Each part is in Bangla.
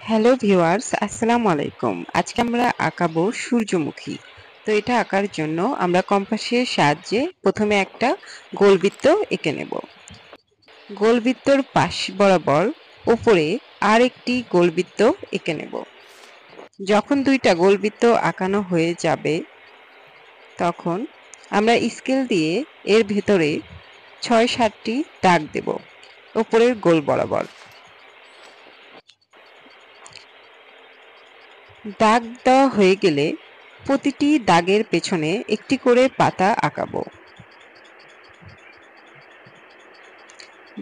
হ্যালো ভিউয়ার্স, আসসালামু আলাইকুম। আজকে আমরা আঁকাবো সূর্যমুখী। তো এটা আঁকার জন্য আমরা কম্পাসের সাহায্যে প্রথমে একটা গোলবৃত্ত এঁকে নেব। গোলবৃত্তর পাশ বরাবর উপরে আরেকটি গোলবৃত্ত এঁকে নেব। যখন দুইটা গোলবৃত্ত আঁকানো হয়ে যাবে তখন আমরা স্কেল দিয়ে এর ভেতরে ৬-৭টি দাগ দেব উপরের গোল বরাবর। দাগ দেওয়া হয়ে গেলে প্রতিটি দাগের পেছনে একটি করে পাতা আঁকাবো।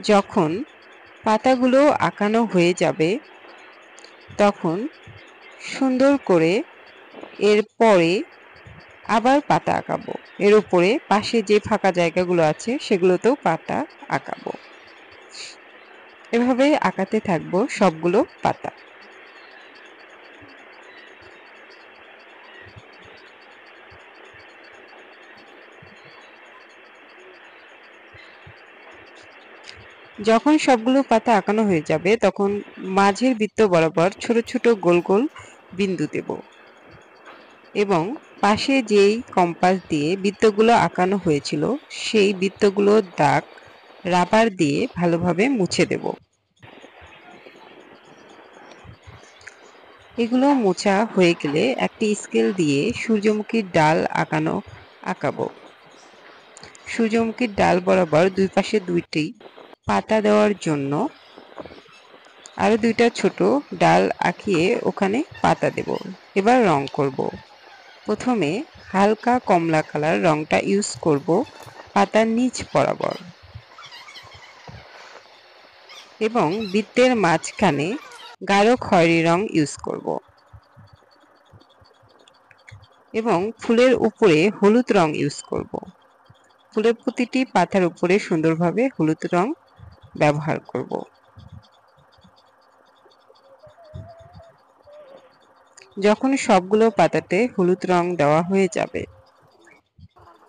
যখন পাতাগুলো আঁকানো হয়ে যাবে তখন সুন্দর করে এর পরে আবার পাতা আঁকাবো। এর উপরে পাশে যে ফাঁকা জায়গাগুলো আছে সেগুলোতেও পাতা আঁকাবো। এভাবে আঁকাতে থাকবো সবগুলো পাতা। যখন সবগুলো পাতা আঁকানো হয়ে যাবে তখন মাঝের বৃত্ত বরাবর ছোট ছোট গোল গোল বিন্দু দেব এবং পাশে যেই কম্পাস দিয়ে বৃত্তগুলো আঁকানো হয়েছিল সেই বৃত্তগুলোর দাগ রাবার দিয়ে ভালোভাবে মুছে দেব। এগুলো মোছা হয়ে গেলে একটি স্কেল দিয়ে সূর্যমুখীর ডাল আঁকাবো। সূর্যমুখীর ডাল বরাবর দুই পাশে দুইটি পাতা দেওয়ার জন্য আরো দুইটা ছোট ডাল আঁকিয়ে ওখানে পাতা দেব। এবার রং করব। প্রথমে হালকা কমলা কালার রংটা ইউজ করব পাতার নিচ বরাবর এবং বৃত্তের মাঝখানে গাঢ় খয়েরি রং ইউজ করব এবং ফুলের উপরে হলুদ রং ইউজ করব। ফুলের প্রতিটি পাতার উপরে সুন্দরভাবে হলুদ রং ব্যবহার করব। যখন সবগুলো পাতাতে হলুদ রং দেওয়া হয়ে যাবে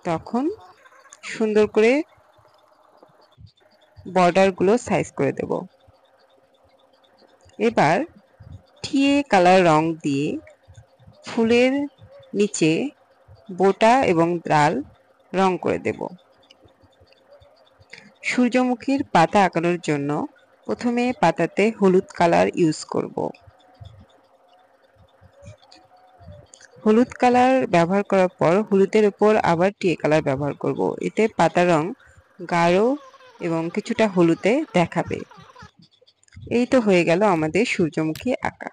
তখন সুন্দর করে বর্ডারগুলো সাইজ করে দেব। এবার টিয়ে কালার রং দিয়ে ফুলের নিচে বোটা এবং ডাল রং করে দেব। সূর্যমুখীর পাতা আঁকানোর জন্য প্রথমে পাতাতে হলুদ কালার ইউজ করব। হলুদ কালার ব্যবহার করার পর হলুদের উপর আবার টিয়ে কালার ব্যবহার করব। এতে পাতার রং গাঢ় এবং কিছুটা হলুদে দেখাবে। এই তো হয়ে গেল আমাদের সূর্যমুখী আঁকা।